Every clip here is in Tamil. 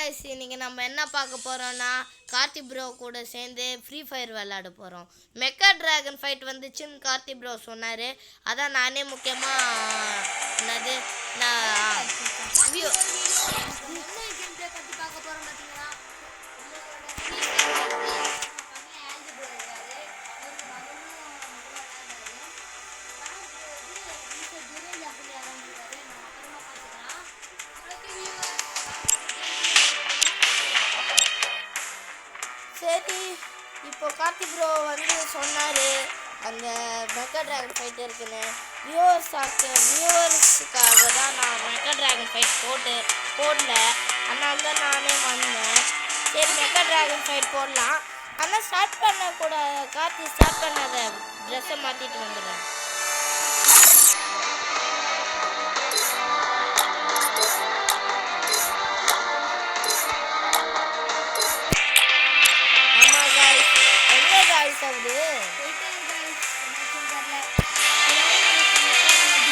गाइस இன்னைக்கு நம்ம என்ன பார்க்க போறோம்னா கார்த்தி ப்ரோ கூட சேர்ந்து ஃப்ரீ ஃபயர் விளையாட போறோம். மெக்கா டிராகன் ஃபைட் வந்துச்சுன்னு கார்த்தி ப்ரோ சொன்னாரு. அதான் நானே முக்கியமா என்னது நான் வீடியோ கேம் ப்ளே பத்தி பார்க்க போறோம் பாத்தீங்களா. சரி இப்போ கார்த்தி ப்ரோ வந்து சொன்னார் அந்த மெக்கா டிராகன் ஃபைட் இருக்குன்னு. வியூவர்ஸுக்காக தான் நான் மெக்கா டிராகன் ஃபைட் போடல. அதனால தான் நானே வந்தேன். சரி மெக்கா டிராகன் ஃபைட் போடலாம். ஆனால் ஸ்டார்ட் பண்ண கார்த்தி ஸ்டார்ட் பண்ணாத ட்ரெஸ்ஸை மாற்றிட்டு வந்துடுறேன்.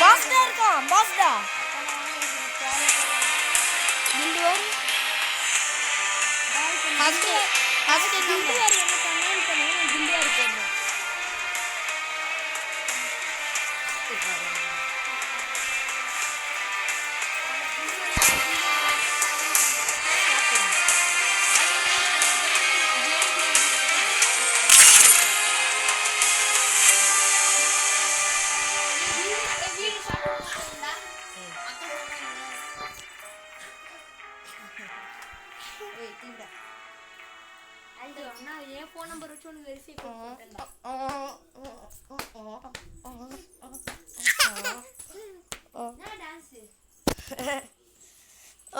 பாஸ்டா இருக்கான் பாஸ்டா கில்டுவர் ஃபர்ஸ்ட் கில்டுவர் என்ன பண்ணான்னு பண்ணுங்க கில்டுவர் போடுறோம். फोन नंबर वेरीफाई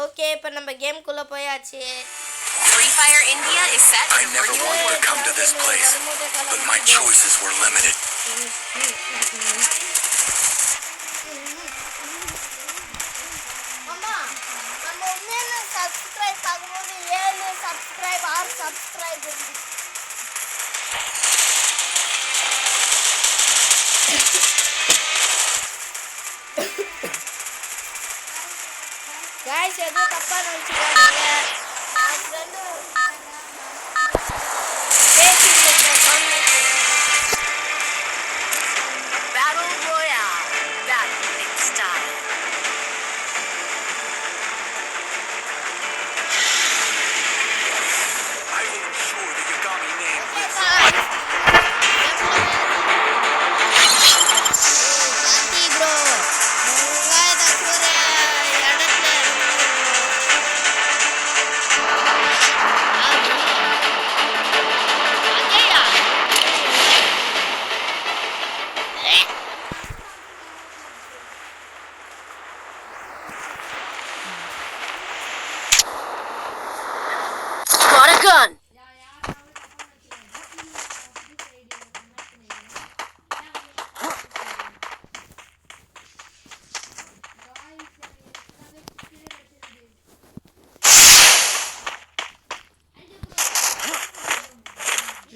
ओके இப்போ நம்ம கேம் குள்ள போயாச்சு. Free Fire India is set. I never wanted to come to this place, but my choices were limited. அம்மா நம்ம உண்மையில சப்ஸ்கிரைப் ஆகும்போது 7 சப்ஸ்கிரைப் 6 சப்ஸ்கிரைப் गाइस எது தப்பா நினைச்சுக்காதீங்க. நான் friend Battle Royale. Battle in style. I will ensure the Yagami name lives. Karthi bro Got a gun.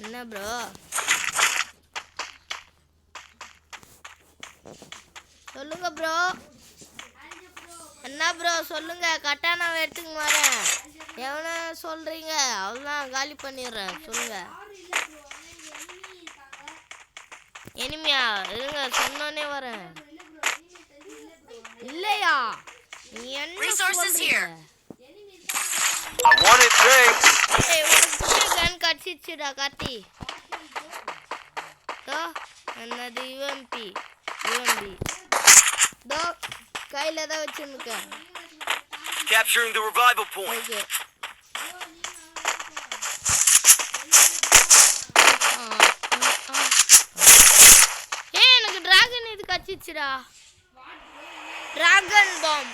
என்ன ப்ரோ சொல்லுங்க ப்ரோ என்ன ப்ரோ சொல்லுங்க கட்டானாவை எடுத்துங்க வரேன். எவனை சொல்றீங்க அவ்வளோதான் காலி பண்ணிடுறேன். சொல்லுங்க எனிமியா இருங்க சொன்னோன்னே வரேன். இல்லையா நீ என்ன சொல்றீங்க? I want it big. கன் கடிச்சிச்சுடா கார்த்தி. தோ என்னது யுஎம்பி தோ கையில தான் வச்சுருக்கேன். Capturing the revival point. Okay எனக்கு டிராகன் இது கடிச்சிச்சுடா. டிராகன் பாம்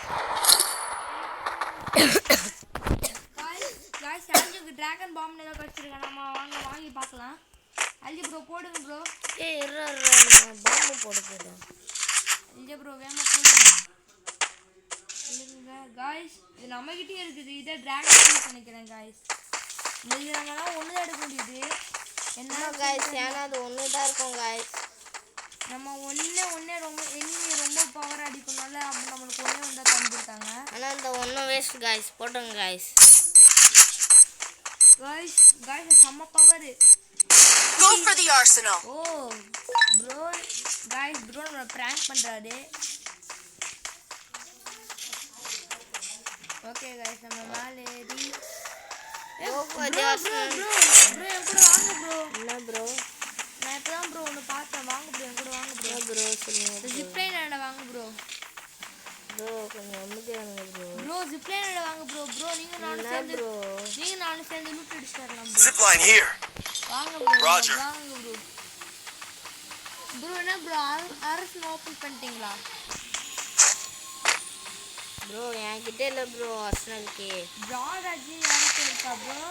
गाइस அல்ஜுக்கு டிராகன் பாம் ஏதோ கடிச்சிருக்கேன். நம்ம வாங்கி பார்க்கலாம். அல்ஜு ப்ரோ போடுங்க ப்ரோ. பாம்பு போடுறேன். அல்ஜு ப்ரோ வேமா போடுங்க. இல்லங்க गाइस இது நம்மகிட்டே இருக்குது. இத டிராகன் நினைக்கிறேன் गाइस. இது நம்மளா ஒண்ணு தான் எடுக்க முடியுது. என்ன गाइस ஏனா அது ஒண்ணு தான் இருக்கும் गाइस. நம்ம ஒண்ணே ரொம்ப எனிமி ரொம்ப பவர் அடிக்கனால அப்ப நமக்கு ஒண்ணே வந்தா தந்துட்டாங்க. ஆனா இந்த ஒண்ணு வேஸ்ட் गाइस போடுங்க गाइस. காய்ஸ் செம்ம power. Go for the arsenal. ஓ ப்ரோ காய்ஸ் ப்ரோ நம்ம பிராங்க் பண்றாரு. ஓகே காய்ஸ் நம்ம மேலே ஏறி Go for bro the bro arsenal. Bro bro என் கூட வாங்க ப்ரோ. என்ன ப்ரோ? நான் இப்பதான் ப்ரோ ஒன்று பார்த்தேன். வாங்க ப்ரோ என் கூட வாங்க ப்ரோ. என்ன ப்ரோ சொல்லுங்க ஜிப்லைன் வாங்க ப்ரோ. ப்ரோ கொஞ்சம் அமைதியானுங்க ப்ரோ. ப்ரோ ஜிப்லைன் வாங்க ப்ரோ. ப்ரோ நீங்க நானும் என்ன சேர்ந்து ப்ரோ? லூட் அடிச்சு வரலாம் ப்ரோ. Zipline here. வாங்க ப்ரோ Roger. வாங்க ப்ரோ. ப்ரோ என்ன ப்ரோ அரசு ஓப்பன் பண்ணிட்டீங்களா? ப்ரோ என்கிட்ட இல்லை ப்ரோ அர்சனலுக்கு. ஜார்ஜ் யாருக்கு இருக்கா ப்ரோ?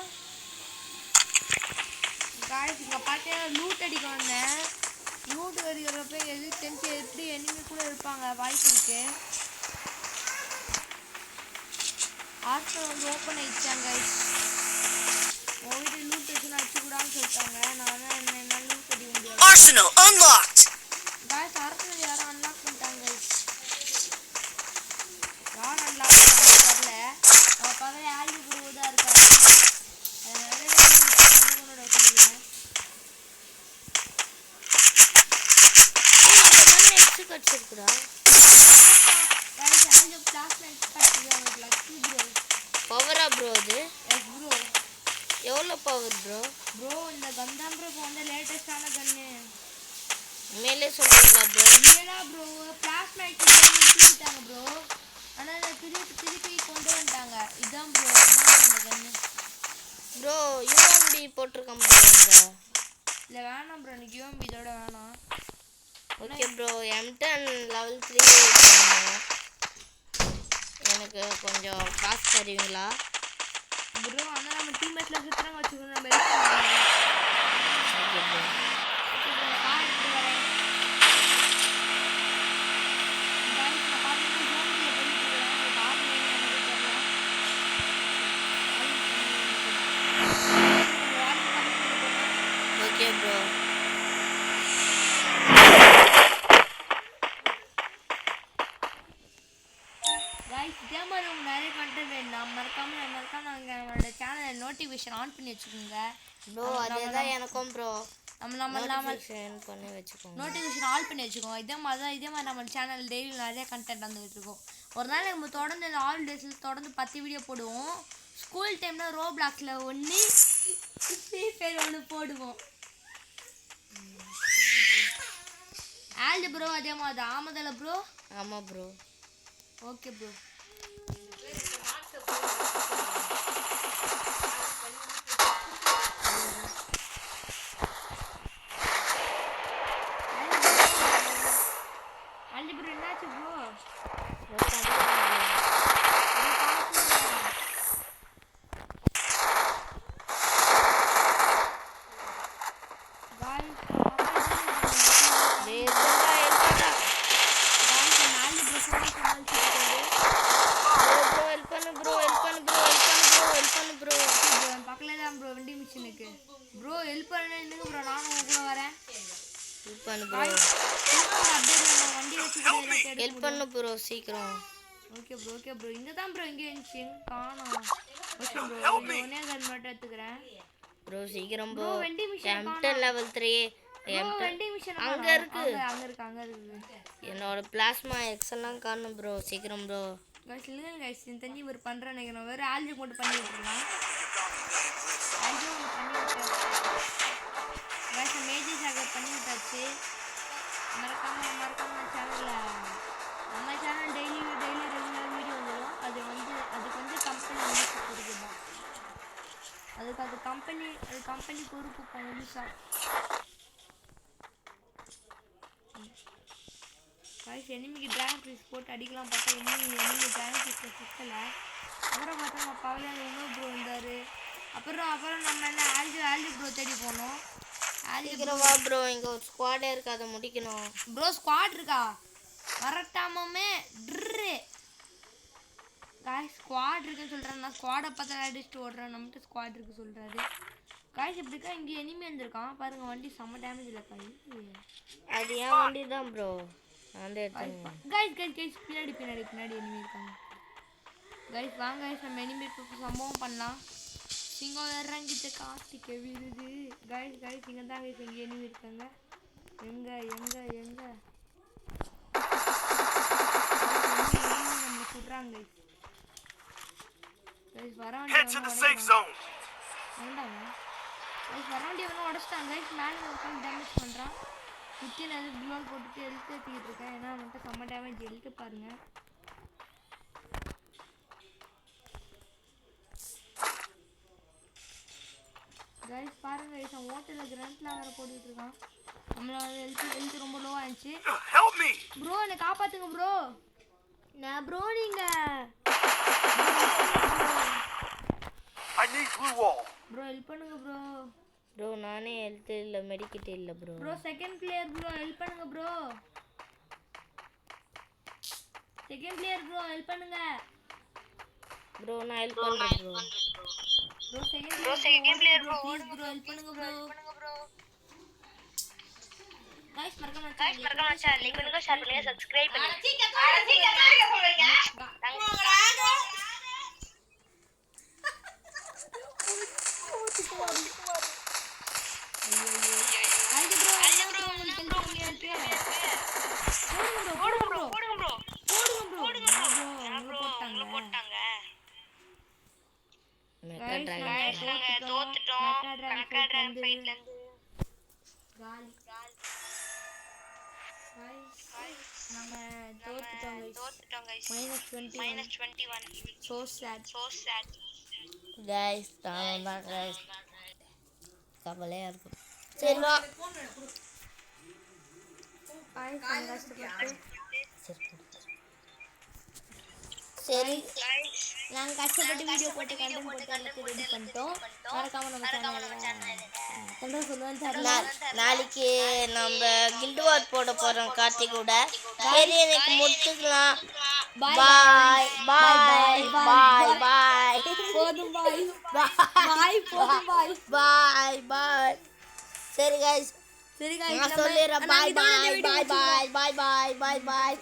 காய்ஸ் இங்கே பார்த்தீங்கன்னா லூட் அடிக்க வந்தேன். லூட் அடிக்கிறப்ப எது தெரிஞ்சு எப்படி எனிமி கூட இருப்பாங்க வாய்ப்பு இருக்கு. ஹாஸ்டல் வந்து ஓப்பன் ஆயிடுச்சாங்க கைஸ். உங்கள் வீட்டில் லூட் வச்சுன்னு அடிச்சுக்கூடான்னு சொல்லிட்டாங்க. நான் என்ன லூட் அடிக்க முடியாது. Arsenal unlocked. காய்ஸ் ஹாஸ்டல் யாரும் அன்லாக் பண்ணிட்டாங்க கைஸ். யார் அன்லாக் பண்ணாங்க தெரியல. அவள் பக்கத்தில் ஆல்டி ப்ரோ தான் இருக்காரு. அதனால வச்சுருக்கேன். கடிச்சிருக்குடா. guys ஆல்டி கிளாஸ்மேட் கட்டிடுவாங்க லக்கி ப்ரோ. பவரா ப்ரோ அது? Yes bro. எவ்வளோ பவர் ப்ரோ? ப்ரோ இந்த கன் தான் ப்ரோ இப்போ வந்து லேட்டஸ்டான கன்னு. மேலே சொல்றீங்களா ப்ரோ? இல்லடா ப்ரோ கிளாஸ்மேட் முடிச்சிட்டாங்க ப்ரோ. ஆனா திருப்பி கொண்டு வந்துட்டாங்க. இதான் ப்ரோ இதான் இந்த கன்னு. ப்ரோ யூஎம்பி போட்டிருக்கேன் ப்ரோ இங்க. இல்லை வேணாம் ப்ரோ எனக்கு யூஎம்பி இதோட வேணாம். ஓகே ப்ரோ M10 லெவல் 3 எனக்கு கொஞ்சம் காசு தருவீங்களா ப்ரோ? ஆனால் நம்ம டீம்மேட்ல சுற்றுறாங்க வச்சுக்கணும். நம்ம ஓகே ப்ரோ. Okay bro. இதே மாதிரி உங்களுக்கு நிறைய கண்டென்ட் வேணும். மறக்காம நம்மளோட சேனலை நோட்டிஃபிகேஷன் ஆன் பண்ணி வச்சுக்கோங்க ப்ரோ அதேதான் எனக்கும் ப்ரோ. நம்ம நோட்டிஃபிகேஷன் பண்ணி வச்சுக்கோங்க. நோட்டிஃபிகேஷன் ஆல் பண்ணி வச்சுக்கோங்க. இதே மாதிரி நம்ம சேனல் டெய்லி நிறைய கண்டென்ட் வந்துகிட்டு இருக்கோம். ஒரு நாள் நம்ம தொடர்ந்து இந்த ஆல் டேஸில் தொடர்ந்து 10 வீடியோ போடுவோம். ஸ்கூல் டைமில் ரோப்ளாக்ஸில் ஒன்று ஃப்ரீ ஃபயர் ஒன்று போடுவோம். ஆல்டு ப்ரோ அதே மாதிரி ஆமதல ப்ரோ. ஆமாம் ப்ரோ. Okay bro. ஆல்டு ப்ரோ என்னாச்சு ப்ரோ? ப்ரோ ஹெல்ப் பண்ண என்னங்க ப்ரோ நானும் உங்க கூட வரேன். ஹெல்ப் பண்ணு ப்ரோ. வண்டி வச்சு கூட ஹெல்ப் பண்ணு ப்ரோ சீக்கிரம். ஓகே ப்ரோ இங்க தான் ப்ரோ இங்க இருந்துச்சு காணோம். ஓகே ப்ரோ ஒண்ணே கன் மட்டும் எடுத்துக்கறேன். ப்ரோ சீக்கிரம் ப்ரோ. வெண்டி மிஷன் M10 லெவல் 3 வெண்டி மிஷன் அங்க இருக்கு. என்னோட பிளாஸ்மா எக்ஸ் எல்லாம் காணோம் ப்ரோ சீக்கிரம் ப்ரோ. गाइस இல்லங்க गाइस இந்த தண்ணி ஒரு பண்றேன் நினைக்கிறேன். வேற ஆல்ஜி மட்டும் பண்ணி விட்டுறலாம். ஆல்ஜி பண்ணி விட்டேன். गाइस மேஜர் சாகர் பண்ணி விட்டாச்சு. மறக்காம சேனல்ல நம்ம சேனல் டெய்லி ரெகுலர் வீடியோ வந்துரும். அது வந்து கம்பெனி யூஸ் கொடுக்குதா. அது கம்பெனி பொறுப்பு முழுசா. गाइस எனிமிக்கு டிராகன் ஃபிஷ் போட்டு அடிக்கலாம் பார்த்தா எனிமி டிராகன் ஃபிஷ் சிக்கல. அப்புறம் பார்த்தா நம்ம பவலில் இன்னொரு ப்ரோ இருந்தார். அப்புறம் நம்ம என்ன ஆல்ஜி ப்ரோ தேடி போனோம். சீக்கிரம் வா ப்ரோ இங்க ஒரு ஸ்குவாடே இருக்கு அதை முடிக்கணும். ப்ரோ ஸ்குவாட் இருக்கா? வரட்டாமே ட்ரு गाइस ஸ்குவாட் இருக்குன்னு சொல்கிறேன். நான் ஸ்குவாடை பார்த்தா அடிச்சுட்டு ஓடுறேன். நம்மகிட்ட ஸ்குவாட் இருக்கு சொல்கிறாரு. गाइस இப்படிக்கா இங்கே எனிமி வந்திருக்கான் பாருங்க. வண்டி செம்ம டேமேஜ் இல்லை காய். அது ஏன் வண்டி தான் ப்ரோ. गाइस பின்னாடி எனிமி இருக்காங்க. गाइस வாங்க गाइस நம்ம எனிமி சம்பவம் பண்ணலாம். சிங்கம் இறங்கிட்டு கார்த்திகை விருது கைஸ் இங்கே தான் கைஸ் எங்கே எனிமி இருக்காங்க எங்க நம்ம சுடுறாங்க கைஸ் வர Head to the safe zone. வேண்டாங்க கைஸ் வர வேண்டிய ஒன்று உடச்சிட்டாங்க கைஸ் மேலே ஒருத்தன் டேமேஜ் பண்ணுறான் குச்சியில் அது ப்ளூவால் போட்டுட்டு எழுத்து ஏற்றிக்கிட்டு இருக்கேன் ஏன்னா மட்டும் செம்ம டேமேஜ் எழுத்து பாருங்க கைஸ் பாருங்க கைஸ் அவன் ஹோட்டலில் கிராண்ட்ல வேறு போட்டுக்கிட்டு இருக்கான் நம்மளோட எழுத்து ரொம்ப லோவாக இருந்துச்சு Help me. ப்ரோ என்னை காப்பாற்றுங்க ப்ரோ நான் ப்ரோ நீங்கள் I need blue wall. Bro help பண்ணுங்க ப்ரோ ப்ரோ நானே ஹெல்த் இல்லை மெடிக்கிட் இல்லை bro bro second player bro help பண்ணுங்க bro second player bro help பண்ணுங்க ப்ரோ நான் ஹெல்ப் பண்ணுறேன் bro bro second player bro please bro help பண்ணுங்க ப்ரோ गाइस மறக்காம சேனல் லைக் பண்ணுங்க ஷேர் பண்ணுங்க சப்ஸ்கிரைப் பண்ணுங்க -21 so sad கைஸ் நான் தான் கைஸ் கவலையாக இருக்கும் சரி வா சரி நாங்கள் கஷ்டப்பட்டு வீடியோ போட்டு கண்டென்ட் போட்டு எல்லாத்தையும் ரெடி பண்ணிட்டோம் மறக்காம நம்ம சேனலில் சொல்லுவேன் சார் நாளைக்கு நம்ம கில்டு வார் போட போகிறோம் கார்த்திக் கூட சரி எனக்கு முடிச்சுக்கலாம் பாய் பாய் பாய் பாய் போதும் பாய் பாய் போதும் பாய் பாய் பாய் சரி கைஸ் சரி நான் சொல்லிடுறேன் பாய் பாய் பாய் பாய் பாய் பாய் பாய் பாய்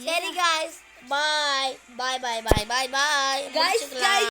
சரி கைஸ் பாய் பாய் பாய் பாய் பாய் பாய் guys